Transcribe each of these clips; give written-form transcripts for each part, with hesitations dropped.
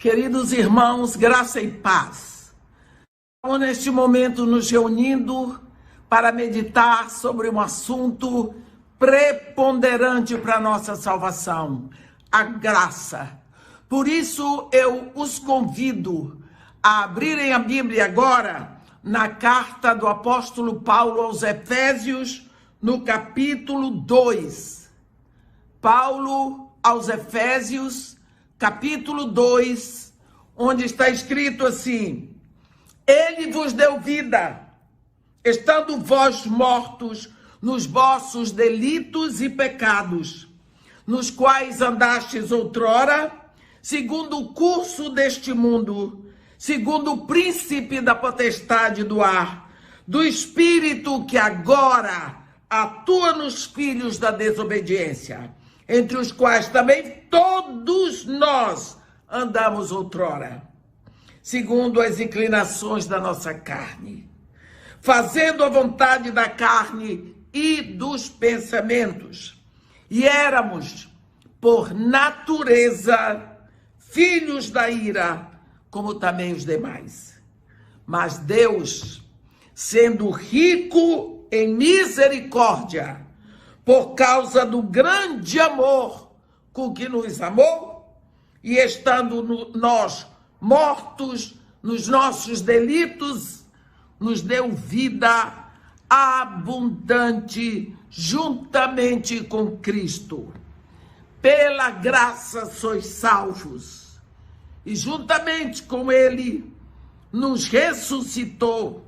Queridos irmãos, graça e paz. Estamos neste momento nos reunindo para meditar sobre um assunto preponderante para a nossa salvação, a graça. Por isso eu os convido a abrirem a Bíblia agora na carta do apóstolo Paulo aos Efésios, no capítulo 2. Paulo aos Efésios, capítulo 2, onde está escrito assim: Ele vos deu vida, estando vós mortos nos vossos delitos e pecados, nos quais andastes outrora, segundo o curso deste mundo, segundo o príncipe da potestade do ar, do espírito que agora atua nos filhos da desobediência, entre os quais também todos nós andamos outrora, segundo as inclinações da nossa carne, fazendo a vontade da carne e dos pensamentos. E éramos, por natureza, filhos da ira, como também os demais. Mas Deus, sendo rico em misericórdia, por causa do grande amor com que nos amou, e estando nós mortos nos nossos delitos, nos deu vida abundante juntamente com Cristo. Pela graça sois salvos, e juntamente com Ele nos ressuscitou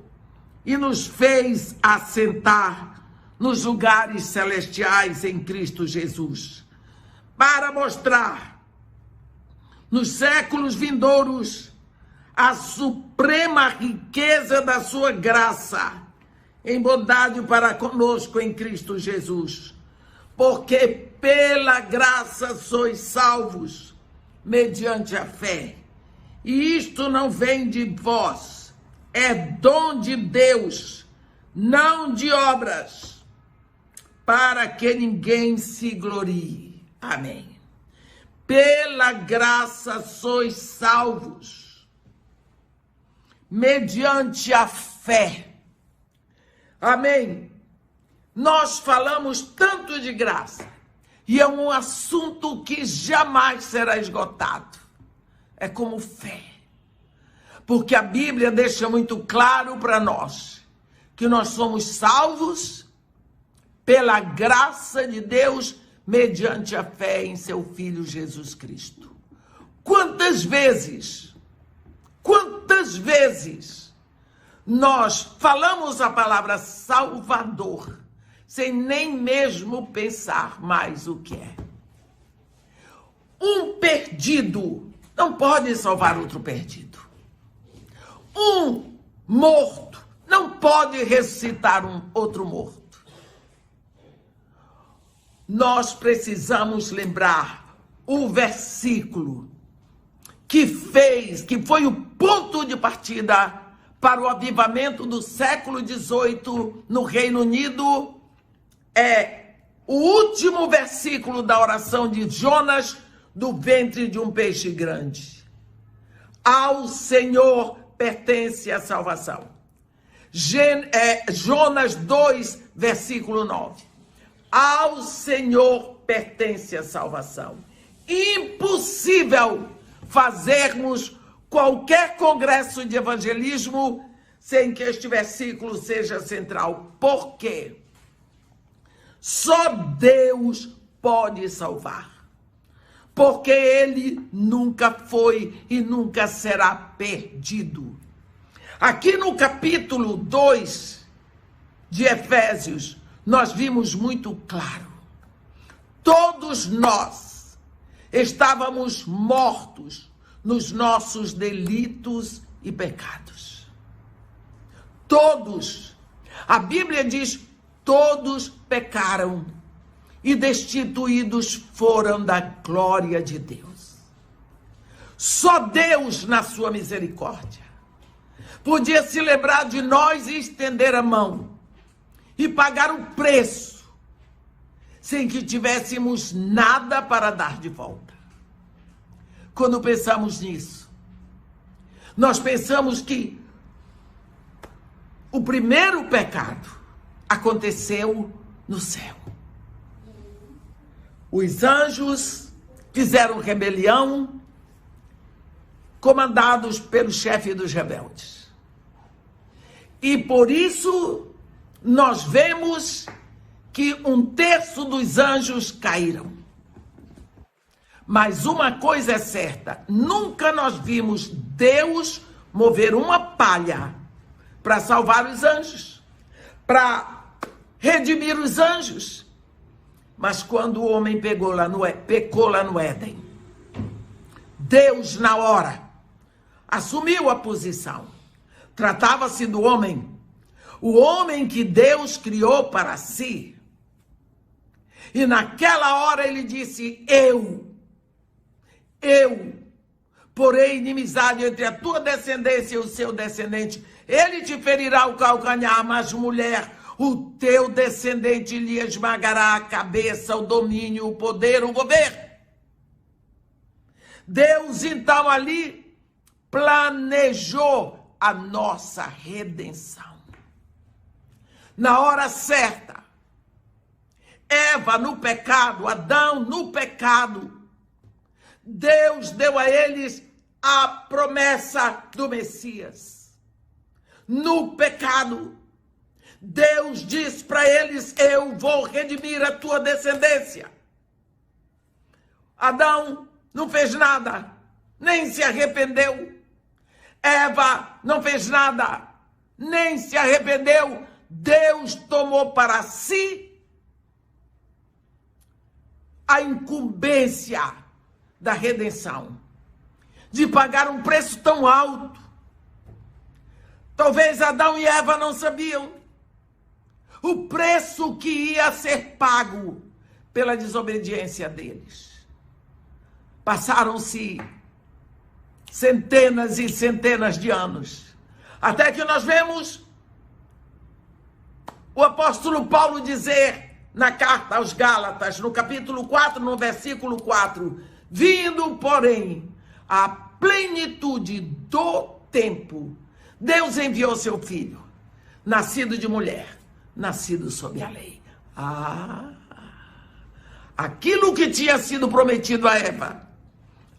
e nos fez assentar nos lugares celestiais em Cristo Jesus, para mostrar nos séculos vindouros a suprema riqueza da sua graça em bondade para conosco em Cristo Jesus. Porque pela graça sois salvos, mediante a fé. E isto não vem de vós, é dom de Deus, não de obras, para que ninguém se glorie. Amém. Pela graça sois salvos, mediante a fé. Amém. Nós falamos tanto de graça, e é um assunto que jamais será esgotado. É como fé. Porque a Bíblia deixa muito claro para nós que nós somos salvos pela graça de Deus, mediante a fé em seu Filho Jesus Cristo. Quantas vezes nós falamos a palavra Salvador, sem nem mesmo pensar mais o que é. Um perdido não pode salvar outro perdido. Um morto não pode ressuscitar outro morto. Nós precisamos lembrar o versículo que foi o ponto de partida para o avivamento do século XVIII no Reino Unido. É o último versículo da oração de Jonas, do ventre de um peixe grande. Ao Senhor pertence a salvação. Jonas 2, versículo 9. Ao Senhor pertence a salvação. Impossível fazermos qualquer congresso de evangelismo sem que este versículo seja central. Por quê? Só Deus pode salvar. Porque Ele nunca foi e nunca será perdido. Aqui no capítulo 2 de Efésios, nós vimos muito claro. Todos nós estávamos mortos nos nossos delitos e pecados. Todos. A Bíblia diz: todos pecaram e destituídos foram da glória de Deus. Só Deus, na sua misericórdia, podia se lembrar de nós e estender a mão e pagar o preço, sem que tivéssemos nada para dar de volta. Quando pensamos nisso, Nós pensamos que o primeiro pecado aconteceu no céu. Os anjos fizeram rebelião, comandados pelo chefe dos rebeldes. E por isso nós vemos que 1/3 dos anjos caíram. Mas uma coisa é certa, nunca nós vimos Deus mover uma palha para salvar os anjos, para redimir os anjos. Mas quando o homem pecou lá no Éden, Deus, na hora, assumiu a posição. Tratava-se do homem, o homem que Deus criou para si. E naquela hora ele disse: eu porei inimizade entre a tua descendência e o seu descendente. Ele te ferirá o calcanhar, mas mulher, o teu descendente lhe esmagará a cabeça, o domínio, o poder, o governo. Deus, então, ali planejou a nossa redenção. Na hora certa, Eva no pecado, Adão no pecado, Deus deu a eles a promessa do Messias. No pecado, Deus diz para eles: eu vou redimir a tua descendência. Adão não fez nada, nem se arrependeu. Eva não fez nada, nem se arrependeu. Deus tomou para si a incumbência da redenção, de pagar um preço tão alto. Talvez Adão e Eva não sabiam o preço que ia ser pago pela desobediência deles. Passaram-se centenas e centenas de anos, até que nós vemos o apóstolo Paulo dizer na carta aos Gálatas, no capítulo 4, no versículo 4, vindo, porém, a plenitude do tempo, Deus enviou seu filho, nascido de mulher, nascido sob a lei. Aquilo que tinha sido prometido a Eva,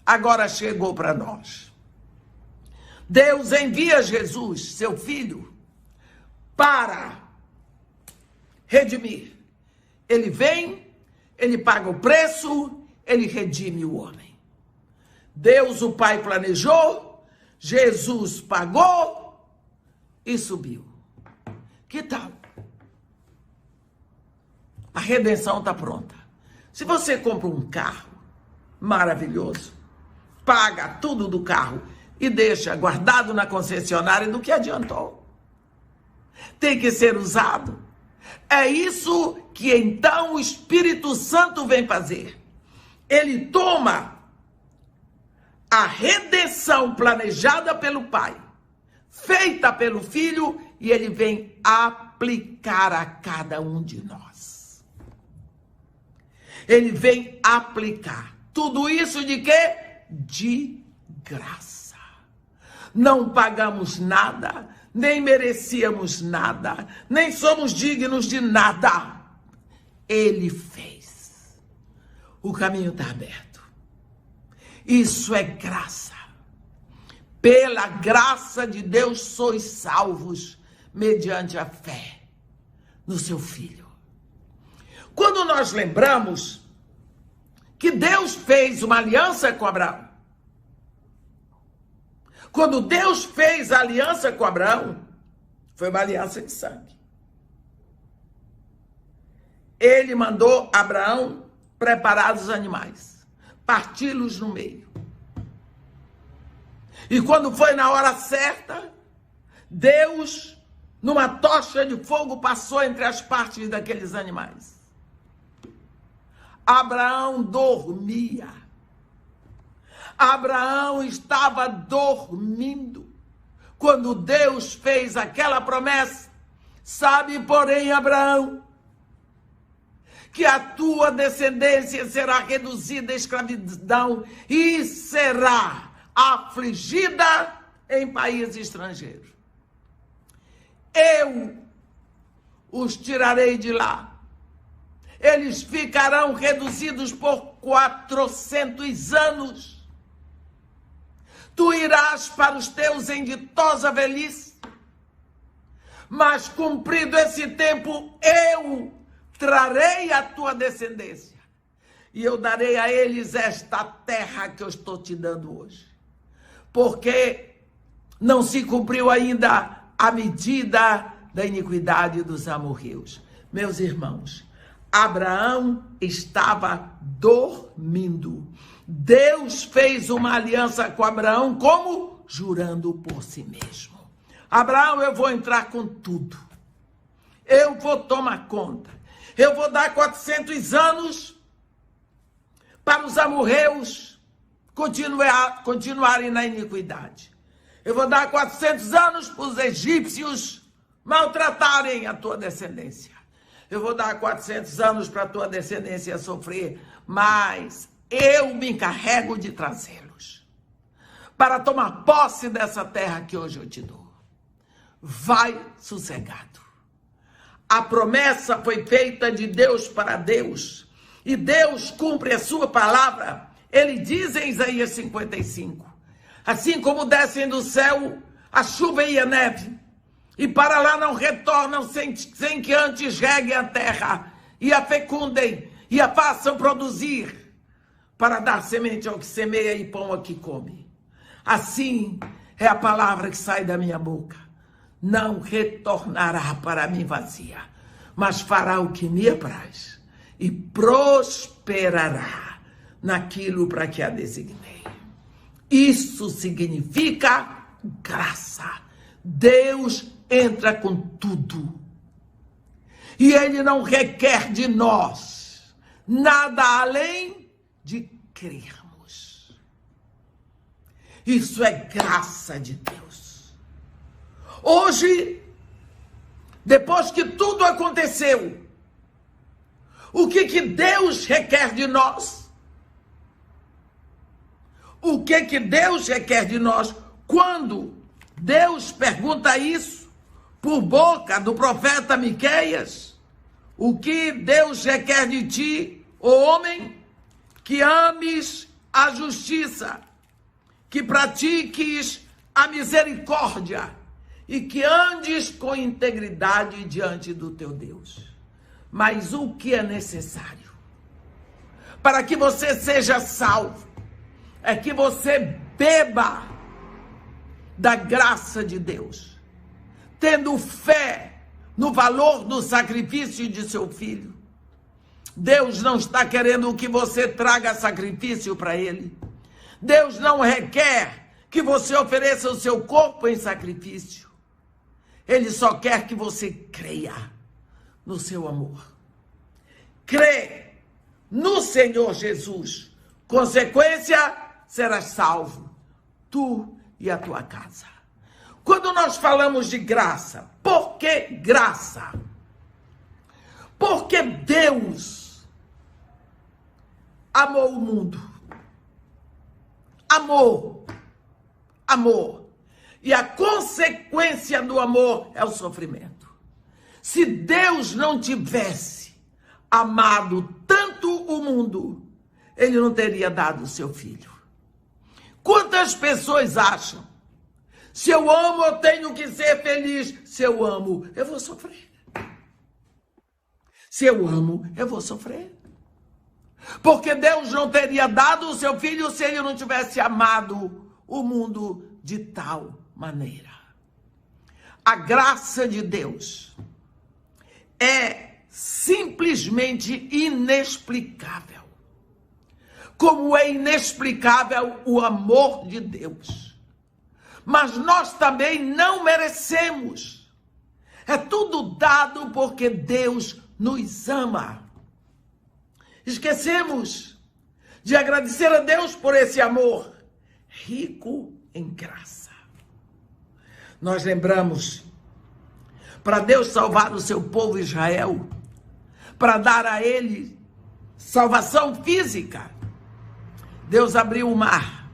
agora chegou para nós. Deus envia Jesus, seu filho, para redimir. Ele vem, ele paga o preço, ele redime o homem. Deus, o Pai, planejou, Jesus pagou e subiu. Que tal? A redenção está pronta. Se você compra um carro maravilhoso, paga tudo do carro e deixa guardado na concessionária, do que adiantou? Tem que ser usado. É isso que então o Espírito Santo vem fazer. Ele toma a redenção planejada pelo Pai, feita pelo Filho, e ele vem aplicar a cada um de nós. Ele vem aplicar. Tudo isso de quê? De graça. Não pagamos nada, nem merecíamos nada, nem somos dignos de nada. Ele fez. O caminho está aberto. Isso é graça. Pela graça de Deus sois salvos, mediante a fé no seu Filho. Quando nós lembramos que Deus fez uma aliança com Abraão, quando Deus fez a aliança com Abraão, foi uma aliança de sangue. Ele mandou Abraão preparar os animais, parti-los no meio. E quando foi na hora certa, Deus, numa tocha de fogo, passou entre as partes daqueles animais. Abraão dormia. Abraão estava dormindo quando Deus fez aquela promessa. Sabe, porém, Abraão, que a tua descendência será reduzida à escravidão e será afligida em país estrangeiro. Eu os tirarei de lá. Eles ficarão reduzidos por 400 anos. Tu irás para os teus em ditosa velhice, mas cumprido esse tempo, eu trarei a tua descendência e eu darei a eles esta terra que eu estou te dando hoje, porque não se cumpriu ainda a medida da iniquidade dos amorreus. Meus irmãos, Abraão estava dormindo. Deus fez uma aliança com Abraão, como? Jurando por si mesmo. Abraão, eu vou entrar com tudo. Eu vou tomar conta. Eu vou dar 400 anos para os amorreus continuarem na iniquidade. Eu vou dar 400 anos para os egípcios maltratarem a tua descendência. Eu vou dar 400 anos para a tua descendência sofrer, mas eu me encarrego de trazê-los para tomar posse dessa terra que hoje eu te dou. Vai sossegado. A promessa foi feita de Deus para Deus, e Deus cumpre a sua palavra. Ele diz em Isaías 55, assim como descem do céu a chuva e a neve, e para lá não retornam sem que antes reguem a terra, e a fecundem, e a façam produzir, para dar semente ao que semeia e pão ao que come. Assim é a palavra que sai da minha boca. Não retornará para mim vazia, mas fará o que me apraz e prosperará naquilo para que a designei. Isso significa graça. Deus entra com tudo e Ele não requer de nós nada além de crermos. Isso é graça de Deus. Hoje, depois que tudo aconteceu, o que Deus requer de nós? O que Deus requer de nós? Quando Deus pergunta isso por boca do profeta Miqueias, o que Deus requer de ti, ó homem? Que ames a justiça, que pratiques a misericórdia e que andes com integridade diante do teu Deus. Mas o que é necessário para que você seja salvo é que você beba da graça de Deus, tendo fé no valor do sacrifício de seu filho. Deus não está querendo que você traga sacrifício para Ele. Deus não requer que você ofereça o seu corpo em sacrifício. Ele só quer que você creia no seu amor. Crê no Senhor Jesus. Consequência, serás salvo, tu e a tua casa. Quando nós falamos de graça, por que graça? Porque Deus amou o mundo. Amor. E a consequência do amor é o sofrimento. Se Deus não tivesse amado tanto o mundo, Ele não teria dado o seu filho. Quantas pessoas acham, se eu amo, eu tenho que ser feliz. Se eu amo, eu vou sofrer. Se eu amo, eu vou sofrer. Porque Deus não teria dado o seu filho se Ele não tivesse amado o mundo de tal maneira. A graça de Deus é simplesmente inexplicável. Como é inexplicável o amor de Deus. Mas nós também não merecemos. É tudo dado porque Deus nos ama. Esquecemos de agradecer a Deus por esse amor rico em graça. Nós lembramos, para Deus salvar o seu povo Israel, para dar a ele salvação física, Deus abriu o mar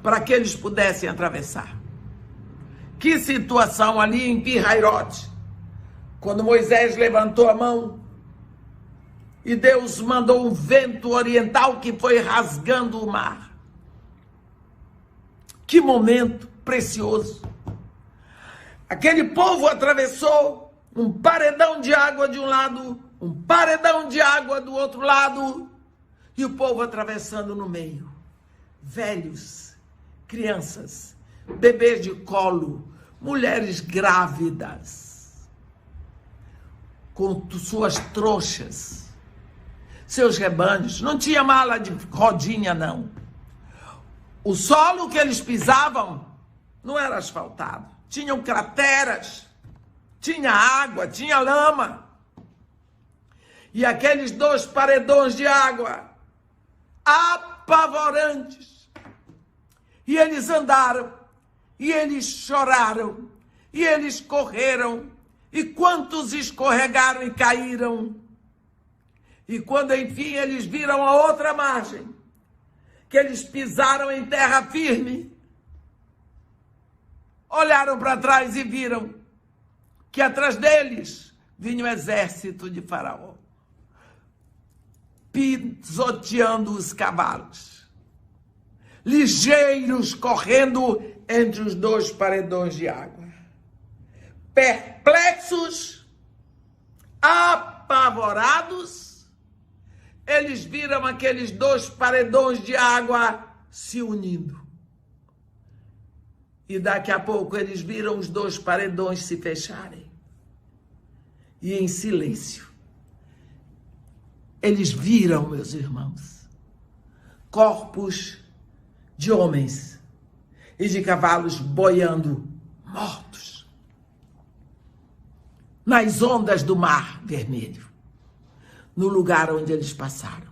para que eles pudessem atravessar. Que situação ali em Pi-Hairote, quando Moisés levantou a mão e Deus mandou um vento oriental que foi rasgando o mar. Que momento precioso. Aquele povo atravessou um paredão de água de um lado, um paredão de água do outro lado, e o povo atravessando no meio. Velhos, crianças, bebês de colo, mulheres grávidas, com suas trouxas, seus rebanhos. Não tinha mala de rodinha, não. O solo que eles pisavam não era asfaltado. Tinham crateras, tinha água, tinha lama. E aqueles 2 paredões de água, apavorantes. E eles andaram, e eles choraram, e eles correram. E quantos escorregaram e caíram. E quando, enfim, eles viram a outra margem, que eles pisaram em terra firme, olharam para trás e viram que atrás deles vinha o exército de Faraó, pisoteando os cavalos, ligeiros correndo entre os 2 paredões de água. Perplexos, apavorados, eles viram aqueles 2 paredões de água se unindo. E daqui a pouco eles viram os 2 paredões se fecharem. E em silêncio, eles viram, meus irmãos, corpos de homens e de cavalos boiando, mortos, nas ondas do Mar Vermelho, no lugar onde eles passaram.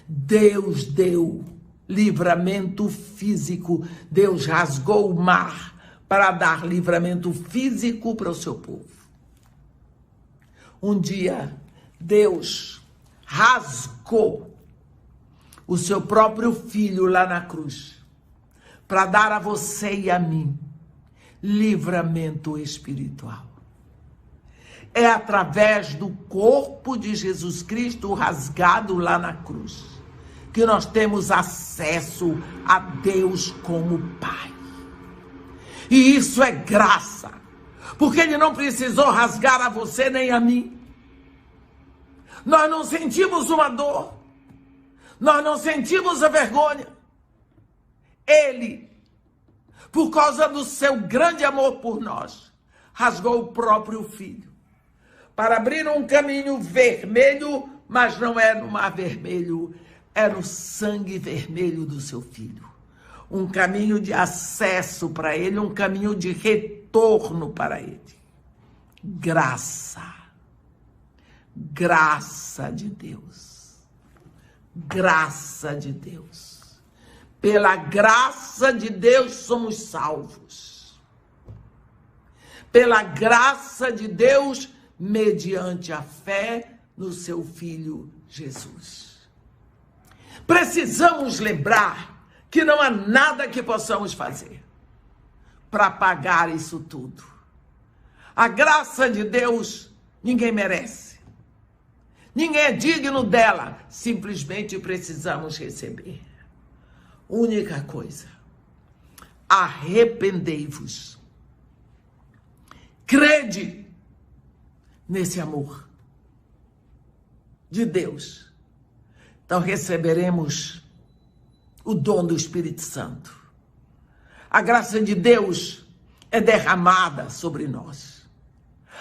Deus deu livramento físico. Deus rasgou o mar para dar livramento físico para o seu povo. Um dia, Deus rasgou o seu próprio filho lá na cruz para dar a você e a mim livramento espiritual. É através do corpo de Jesus Cristo rasgado lá na cruz que nós temos acesso a Deus como Pai. E isso é graça, porque Ele não precisou rasgar a você nem a mim. Nós não sentimos uma dor, nós não sentimos a vergonha. Ele, por causa do seu grande amor por nós, rasgou o próprio Filho para abrir um caminho vermelho, mas não é no Mar Vermelho, é no sangue vermelho do seu Filho. Um caminho de acesso para Ele, um caminho de retorno para Ele. Graça. Graça de Deus. Graça de Deus. Pela graça de Deus somos salvos. Pela graça de Deus, mediante a fé no seu Filho Jesus. Precisamos lembrar que não há nada que possamos fazer para pagar isso tudo. A graça de Deus ninguém merece. Ninguém é digno dela. Simplesmente precisamos receber. Única coisa. Arrependei-vos. Crede nesse amor de Deus. Então receberemos o dom do Espírito Santo. A graça de Deus é derramada sobre nós.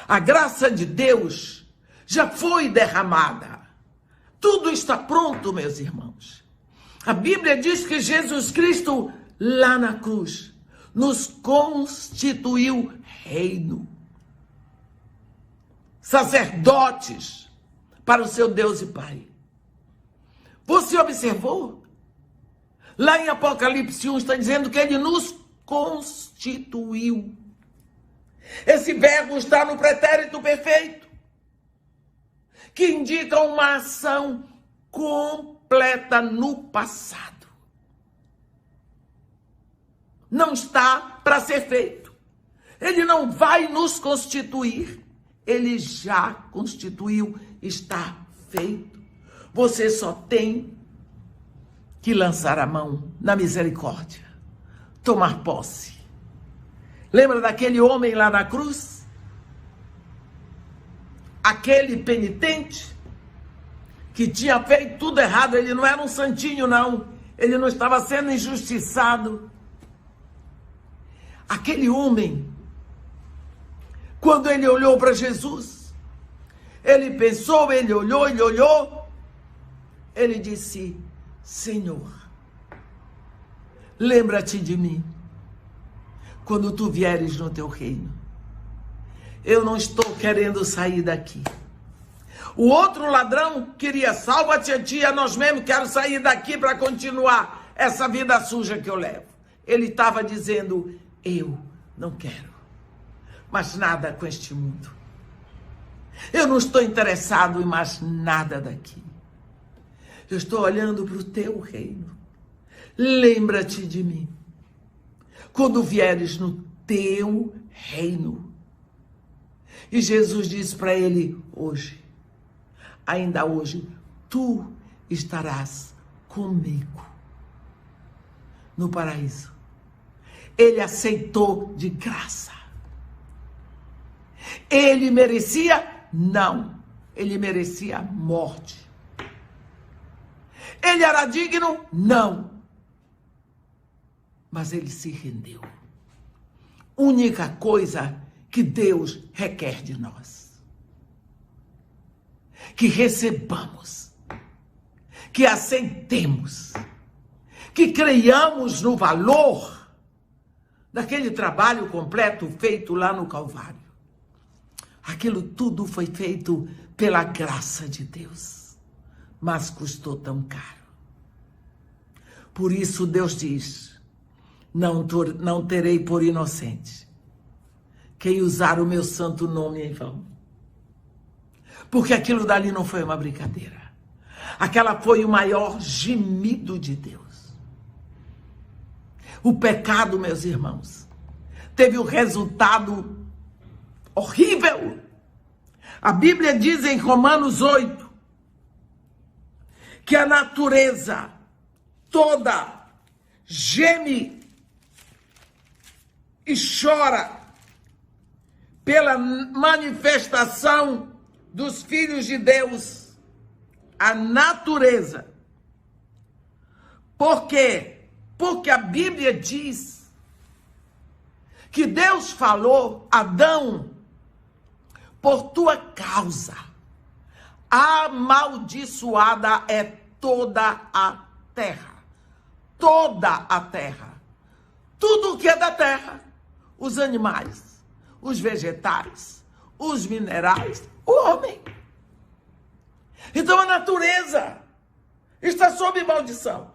A graça de Deus já foi derramada. Tudo está pronto, meus irmãos. A Bíblia diz que Jesus Cristo, lá na cruz, nos constituiu reino, sacerdotes para o seu Deus e Pai. Você observou? Lá em Apocalipse 1 está dizendo que Ele nos constituiu. Esse verbo está no pretérito perfeito, que indica uma ação completa no passado. não está para ser feito. Ele não vai nos constituir. Ele já constituiu, está feito. Você só tem que lançar a mão na misericórdia, tomar posse. Lembra daquele homem lá na cruz? Aquele penitente que tinha feito tudo errado. Ele não era um santinho, não. Ele não estava sendo injustiçado. Aquele homem, quando ele olhou para Jesus, ele pensou, ele olhou, ele disse: Senhor, lembra-te de mim quando tu vieres no teu reino. Eu não estou querendo sair daqui. O outro ladrão queria: salva-te a ti, a nós mesmos, quero sair daqui para continuar essa vida suja que eu levo. Ele estava dizendo: eu não quero mais nada com este mundo. Eu não estou interessado em mais nada daqui. Eu estou olhando para o teu reino. Lembra-te de mim quando vieres no teu reino. E Jesus disse para ele: hoje, ainda hoje, tu estarás comigo no paraíso. Ele aceitou de graça. Ele merecia? Não. Ele merecia a morte. Ele era digno? Não. Mas ele se rendeu. Única coisa que Deus requer de nós: que recebamos, que aceitemos, que creiamos no valor daquele trabalho completo feito lá no Calvário. Aquilo tudo foi feito pela graça de Deus, mas custou tão caro. Por isso Deus diz: não terei por inocente quem usar o meu santo nome em vão. Porque aquilo dali não foi uma brincadeira. Aquela foi o maior gemido de Deus. O pecado, meus irmãos, teve um resultado horrível. A Bíblia diz em Romanos 8 que a natureza toda geme e chora pela manifestação dos filhos de Deus. A natureza. Por quê? Porque a Bíblia diz que Deus falou: Adão, por tua causa, amaldiçoada é toda a terra. Toda a terra. Tudo o que é da terra. Os animais, os vegetais, os minerais, o homem. Então a natureza está sob maldição.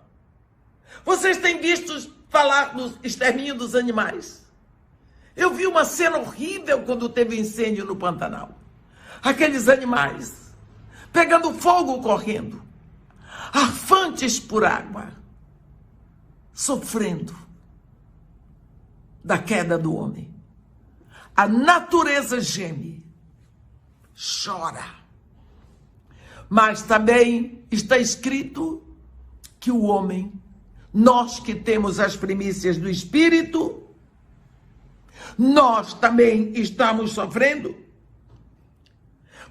Vocês têm visto falar do extermínio dos animais? Eu vi uma cena horrível quando teve incêndio no Pantanal. Aqueles animais pegando fogo, correndo, arfantes por água, sofrendo da queda do homem. A natureza geme, chora. Mas também está escrito que o homem, nós que temos as primícias do Espírito, nós também estamos sofrendo.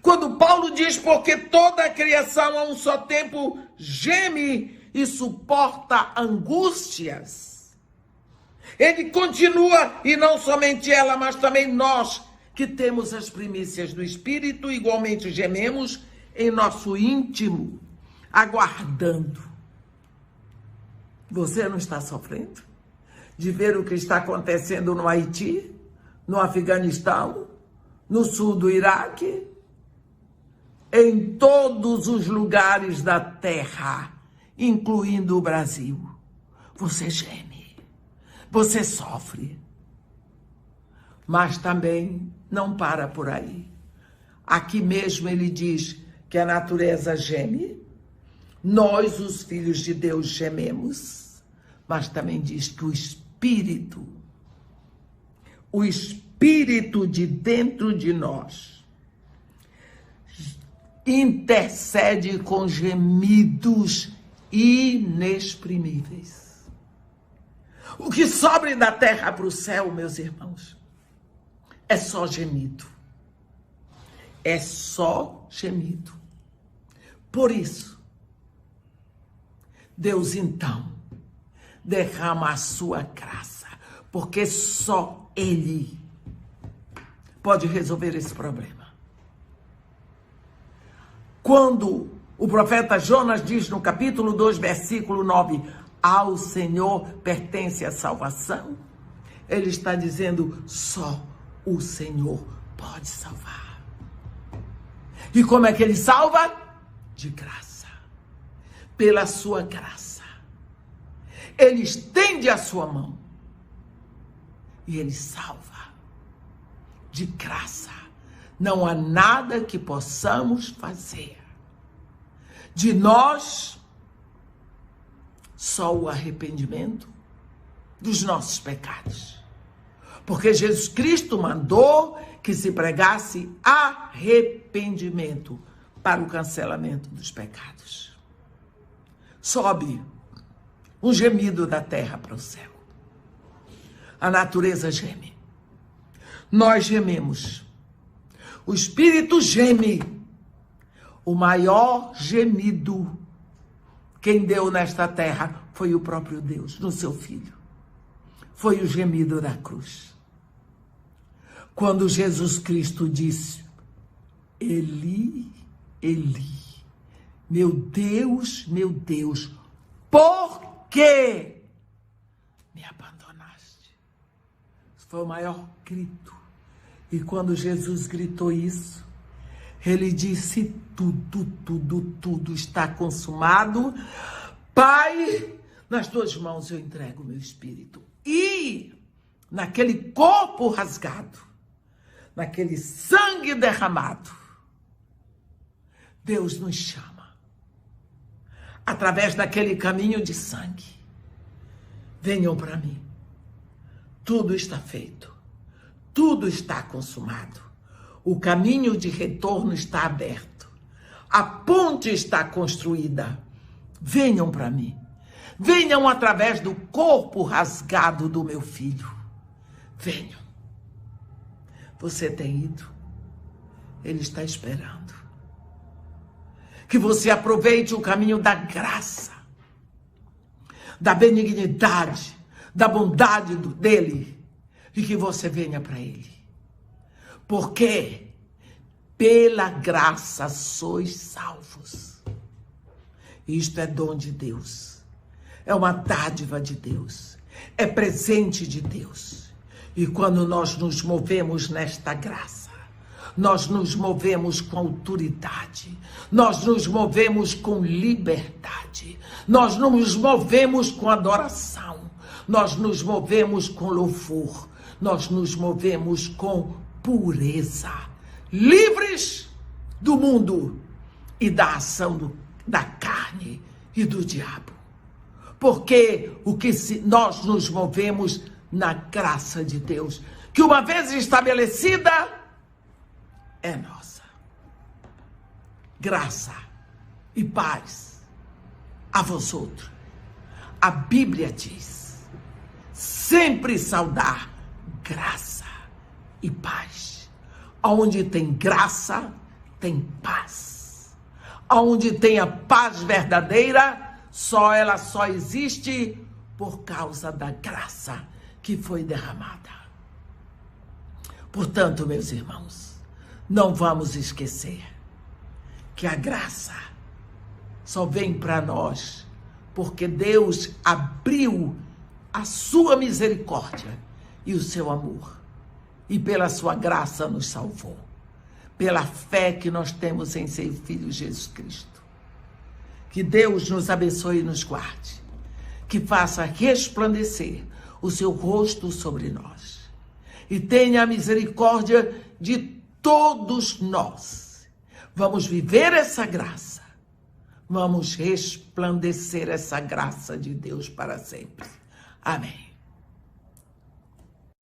Quando Paulo diz: porque toda a criação a um só tempo geme e suporta angústias, ele continua, e não somente ela, mas também nós que temos as primícias do Espírito, igualmente gememos em nosso íntimo, aguardando. Você não está sofrendo de ver o que está acontecendo no Haiti, no Afeganistão, no sul do Iraque, em todos os lugares da terra, incluindo o Brasil? Você geme, você sofre, mas também não para por aí. Aqui mesmo ele diz que a natureza geme, nós, os filhos de Deus, gememos, mas também diz que o Espírito Espírito de dentro de nós, intercede com gemidos inexprimíveis. O que sobe da terra para o céu, meus irmãos, é só gemido. É só gemido. Por isso, Deus então derrama a sua graça, porque só Ele pode resolver esse problema. Quando o profeta Jonas diz no capítulo 2, versículo 9, ao Senhor pertence a salvação, ele está dizendo, só o Senhor pode salvar. E como é que ele salva? De graça. Pela sua graça. Ele estende a sua mão e ele salva. De graça. Não há nada que possamos fazer. De nós, só o arrependimento dos nossos pecados. Porque Jesus Cristo mandou que se pregasse arrependimento para o cancelamento dos pecados. Sobe um gemido da terra para o céu. A natureza geme. Nós gememos. O Espírito geme. O maior gemido quem deu nesta terra foi o próprio Deus, no seu Filho. Foi o gemido da cruz. Quando Jesus Cristo disse, Eli, Eli, meu Deus, por que me abandonaste? Foi o maior grito. E quando Jesus gritou isso, ele disse, tudo está consumado. Pai, nas tuas mãos eu entrego o meu espírito. E naquele corpo rasgado, naquele sangue derramado, Deus nos chama. Através daquele caminho de sangue. Venham para mim. Tudo está feito. Tudo está consumado. O caminho de retorno está aberto. A ponte está construída. Venham para mim. Venham através do corpo rasgado do meu filho. Venham. Você tem ido. Ele está esperando. Que você aproveite o caminho da graça, da benignidade, da bondade dele. E que você venha para ele. Porque pela graça sois salvos. Isto é dom de Deus. É uma dádiva de Deus. É presente de Deus. E quando nós nos movemos nesta graça, nós nos movemos com autoridade. Nós nos movemos com liberdade. Nós nos movemos com adoração. Nós nos movemos com louvor. Nós nos movemos com pureza, livres do mundo e da ação da carne e do diabo. Porque nós nos movemos na graça de Deus, que uma vez estabelecida, é nossa. Graça e paz a vós outros. A Bíblia diz, sempre saudar graça e paz. Onde tem graça, tem paz. Onde tem a paz verdadeira, ela só existe por causa da graça que foi derramada. Portanto, meus irmãos, não vamos esquecer que a graça só vem para nós porque Deus abriu a sua misericórdia e o seu amor. E pela sua graça nos salvou. Pela fé que nós temos em seu Filho Jesus Cristo. Que Deus nos abençoe e nos guarde. Que faça resplandecer o seu rosto sobre nós. E tenha a misericórdia de todos nós. Vamos viver essa graça. Vamos resplandecer essa graça de Deus para sempre. Amém.